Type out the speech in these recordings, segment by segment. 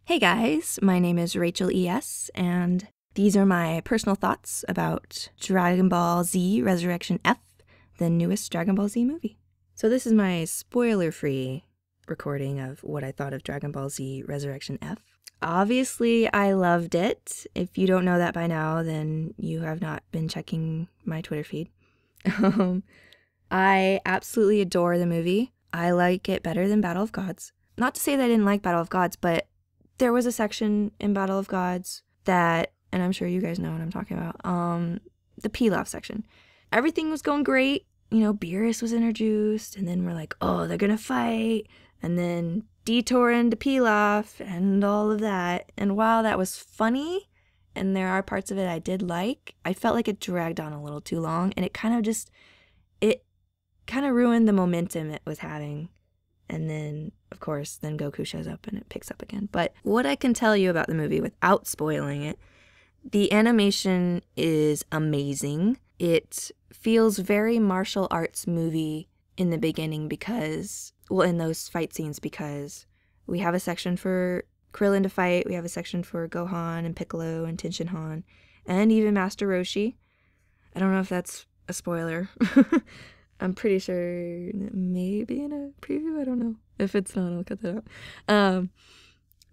Hey guys, my name is Rachel E.S., and these are my personal thoughts about Dragon Ball Z Resurrection F, the newest Dragon Ball Z movie. So this is my spoiler-free recording of what I thought of Dragon Ball Z Resurrection F. Obviously, I loved it. If you don't know that by now, then you have not been checking my Twitter feed. I absolutely adore the movie. I like it better than Battle of Gods. Not to say that I didn't like Battle of Gods, but there was a section in Battle of Gods that, and I'm sure you guys know what I'm talking about, the Pilaf section. Everything was going great. You know, Beerus was introduced, and then we're like, oh, they're gonna fight, and then detour into Pilaf, and all of that. And while that was funny, and there are parts of it I did like, I felt like it dragged on a little too long, and it kind of ruined the momentum it was having. And then, of course, then Goku shows up and it picks up again. But what I can tell you about the movie without spoiling it, the animation is amazing. It feels very martial arts movie in the beginning because, well, in those fight scenes, because we have a section for Krillin to fight, we have a section for Gohan and Piccolo and Tenshinhan, and even Master Roshi. I don't know if that's a spoiler. I'm pretty sure maybe in a preview. I don't know. If it's not, I'll cut that out.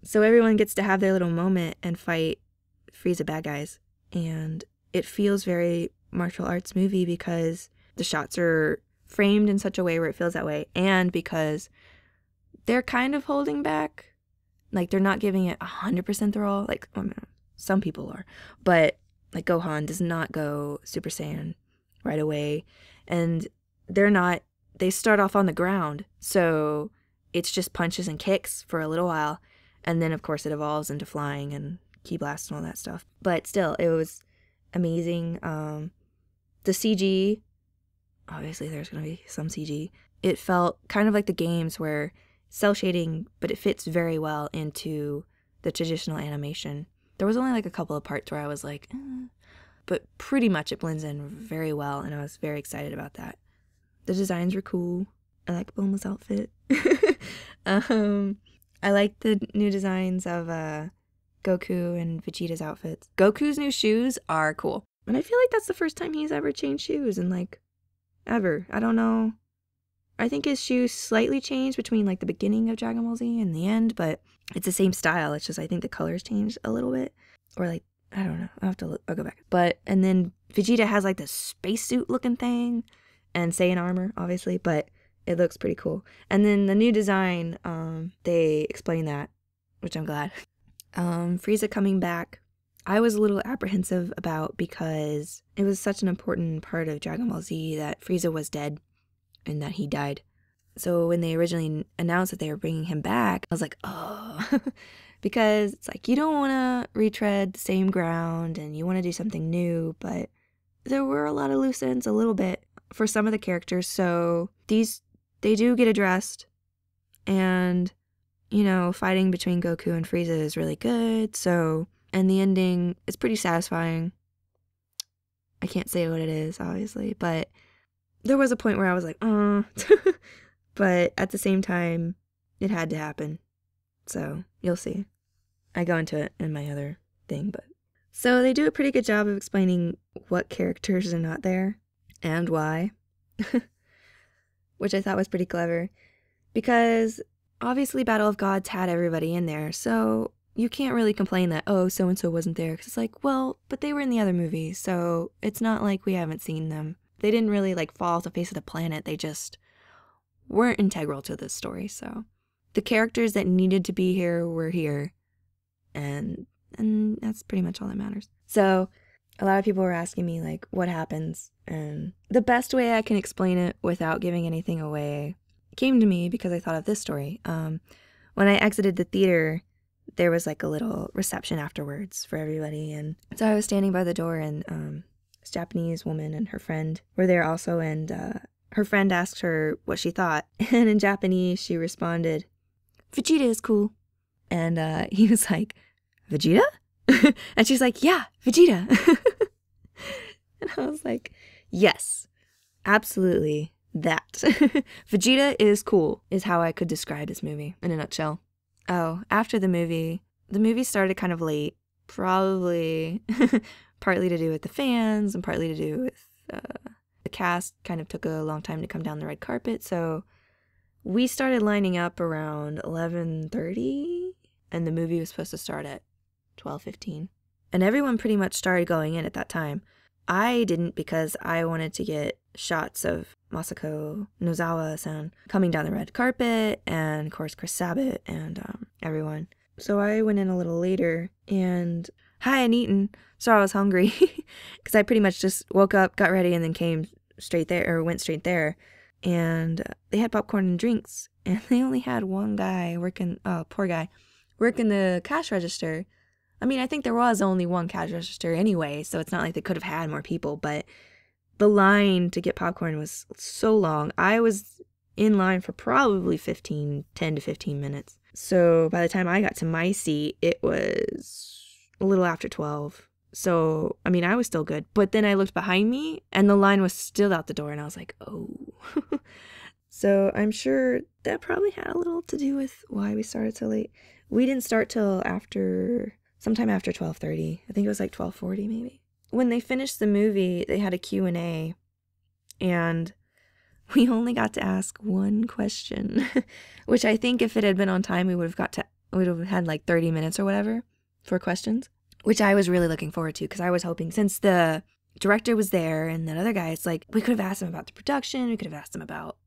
So everyone gets to have their little moment and fight Frieza bad guys. And it feels very martial arts movie because the shots are framed in such a way where it feels that way. And because they're kind of holding back. Like, they're not giving it 100% their all. Like, some people are. But, like, Gohan does not go Super Saiyan right away. And they start off on the ground, so it's just punches and kicks for a little while, and then of course it evolves into flying and ki blast and all that stuff. But still, it was amazing. The CG, obviously there's gonna be some CG. It felt kind of like the games where cell shading, but it fits very well into the traditional animation. There was only like a couple of parts where I was like, but pretty much it blends in very well, and I was very excited about that. The designs were cool. I like Bulma's outfit. I like the new designs of Goku and Vegeta's outfits. Goku's new shoes are cool. And I feel like that's the first time he's ever changed shoes in, like, ever. I don't know. I think his shoes slightly changed between, like, the beginning of Dragon Ball Z and the end, but it's the same style. It's just I think the colors changed a little bit. Or, like, I don't know. I'll go back. And then Vegeta has, like, this spacesuit looking thing. And Saiyan armor, obviously, but it looks pretty cool. And then the new design, they explain that, which I'm glad. Frieza coming back, I was a little apprehensive about because it was such an important part of Dragon Ball Z that Frieza was dead and that he died. So when they originally announced that they were bringing him back, I was like, oh, because it's like you don't want to retread the same ground and you want to do something new, but there were a lot of loose ends a little bit for some of the characters, so they do get addressed, and, you know, fighting between Goku and Frieza is really good, so, and the ending is pretty satisfying. I can't say what it is, obviously, but there was a point where I was like, but at the same time, it had to happen, so, you'll see. I go into it in my other thing, but. So they do a pretty good job of explaining what characters are not there. And why, which I thought was pretty clever, because obviously Battle of Gods had everybody in there, so you can't really complain that, oh, so-and-so wasn't there, because it's like, well, but they were in the other movies, so it's not like we haven't seen them. They didn't really, like, fall off the face of the planet, they just weren't integral to this story, so the characters that needed to be here were here, and that's pretty much all that matters. So a lot of people were asking me, like, what happens? And the best way I can explain it without giving anything away came to me because I thought of this story. When I exited the theater, there was, like, a little reception afterwards for everybody. And so I was standing by the door, and this Japanese woman and her friend were there also. And her friend asked her what she thought. And in Japanese, she responded, Vegeta is cool. And he was like, Vegeta? And she's like, yeah, Vegeta. And I was like, yes, absolutely that. Vegeta is cool, is how I could describe this movie in a nutshell. Oh, after the movie, the movie started kind of late, probably partly to do with the fans and partly to do with the cast kind of took a long time to come down the red carpet. So we started lining up around 11:30, and the movie was supposed to start at 12:15. And everyone pretty much started going in at that time. I didn't because I wanted to get shots of Masako Nozawa-san coming down the red carpet, and of course Chris Sabat and everyone. So I went in a little later, and I hadn't eaten, so I was hungry because I pretty much just woke up, got ready, and then came straight there, or went straight there. And they had popcorn and drinks, and they only had one guy working, poor guy, working the cash register. I mean, I think there was only one cash register anyway, so it's not like they could have had more people, but the line to get popcorn was so long. I was in line for probably 10 to 15 minutes. So by the time I got to my seat, it was a little after 12. So, I mean, I was still good. But then I looked behind me, and the line was still out the door, and I was like, oh. So I'm sure that probably had a little to do with why we started so late. We didn't start till sometime after 12:30. I think it was like 12:40 maybe. When they finished the movie, they had a Q&A, and we only got to ask one question, which I think if it had been on time, we would have had like 30 minutes or whatever for questions, which I was really looking forward to because I was hoping, since the director was there and that other guy, it's like we could have asked him about the production, we could have asked him about,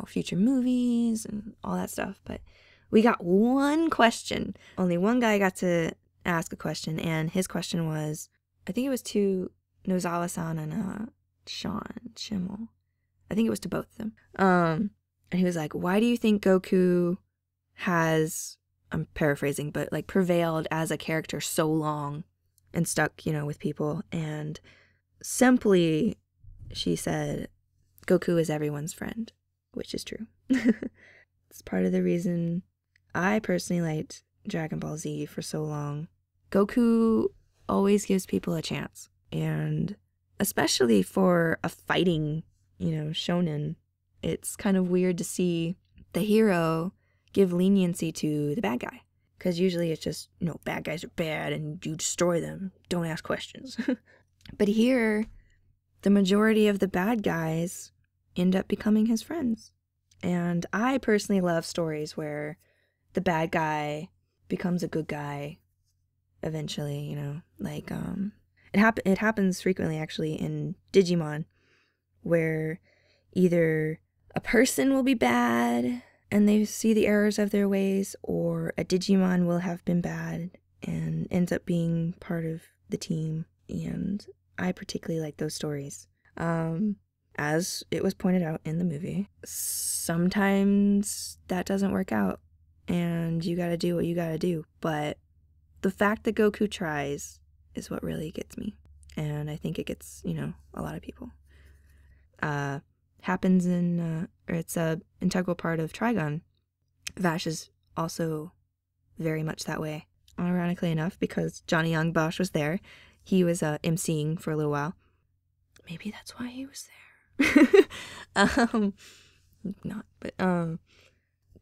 future movies and all that stuff, but we got one question. Only one guy got to ask a question, and his question was, I think it was to Nozawa-san and Sean Schimmel. I think it was to both of them. And he was like, why do you think Goku has, I'm paraphrasing, but like prevailed as a character so long and stuck, with people? And simply, she said, Goku is everyone's friend, which is true. It's part of the reason I personally liked Dragon Ball Z for so long. Goku always gives people a chance, and especially for a fighting, shonen, it's kind of weird to see the hero give leniency to the bad guy, because usually it's just, bad guys are bad and you destroy them, don't ask questions. But here, the majority of the bad guys end up becoming his friends, and I personally love stories where the bad guy becomes a good guy eventually, like it happens frequently actually in Digimon, where either a person will be bad and they see the errors of their ways, or a Digimon will have been bad and ends up being part of the team. And I particularly like those stories. As it was pointed out in the movie, sometimes that doesn't work out and you gotta do what you gotta do, but the fact that Goku tries is what really gets me, and I think it gets, a lot of people. Happens in, or it's a integral part of Trigun. Vash is also very much that way. Ironically enough, because Johnny Young Bosch was there, he was emceeing for a little while. Maybe that's why he was there. Not, but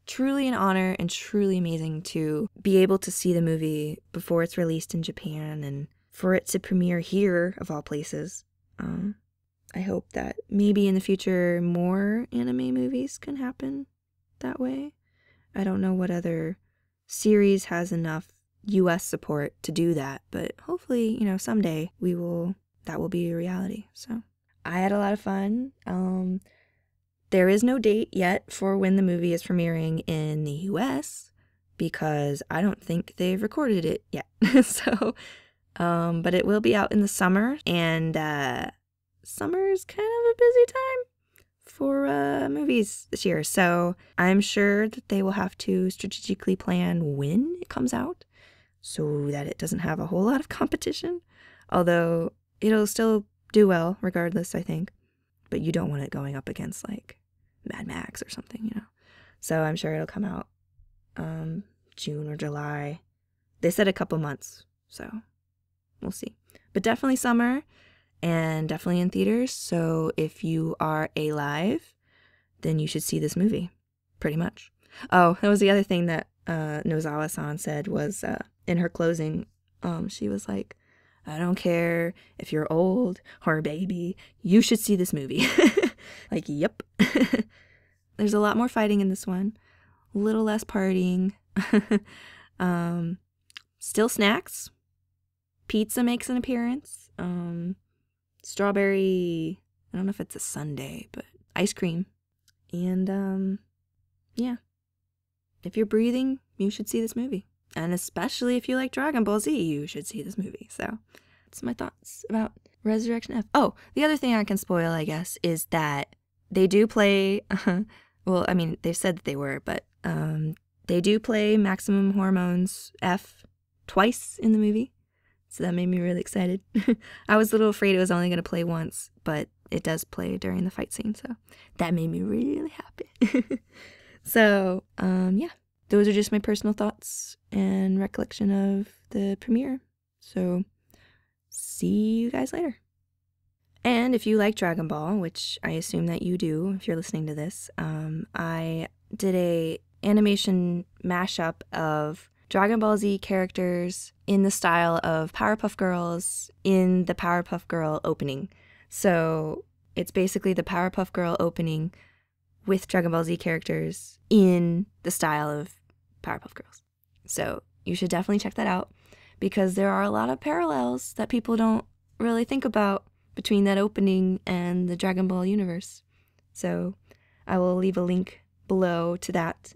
truly an honor and truly amazing to be able to see the movie before it's released in Japan and for it to premiere here, of all places. I hope that maybe in the future more anime movies can happen that way. I don't know what other series has enough US support to do that, but hopefully, someday that will be a reality. So I had a lot of fun. There is no date yet for when the movie is premiering in the US because I don't think they've recorded it yet. So, but it will be out in the summer, and summer is kind of a busy time for movies this year. So I'm sure that they will have to strategically plan when it comes out so that it doesn't have a whole lot of competition. Although it'll still do well regardless, I think. But you don't want it going up against like Mad Max or something, So I'm sure it'll come out June or July. They said a couple months, so we'll see. But definitely summer and definitely in theaters. So if you are alive, then you should see this movie, pretty much. Oh, that was the other thing that Nozawa-san said was in her closing, she was like, I don't care if you're old or a baby, you should see this movie. Like, yep. There's a lot more fighting in this one, a little less partying. Still snacks. Pizza makes an appearance. Strawberry, I don't know if it's a sundae, but ice cream. And yeah. If you're breathing, you should see this movie. And especially if you like Dragon Ball Z, you should see this movie. So that's my thoughts about Resurrection F. Oh, the other thing I can spoil, I guess, is that they do play, well, I mean, they've said that they were, but they do play Maximum Hormones F twice in the movie. So that made me really excited. I was a little afraid it was only going to play once, but it does play during the fight scene. So that made me really happy. So, yeah, those are just my personal thoughts and recollection of the premiere. So, see you guys later. And if you like Dragon Ball, which I assume that you do if you're listening to this, I did a animation mashup of Dragon Ball Z characters in the style of Powerpuff Girls in the Powerpuff Girl opening. So, it's basically the Powerpuff Girl opening with Dragon Ball Z characters in the style of Powerpuff Girls. So you should definitely check that out because there are a lot of parallels that people don't really think about between that opening and the Dragon Ball universe. So I will leave a link below to that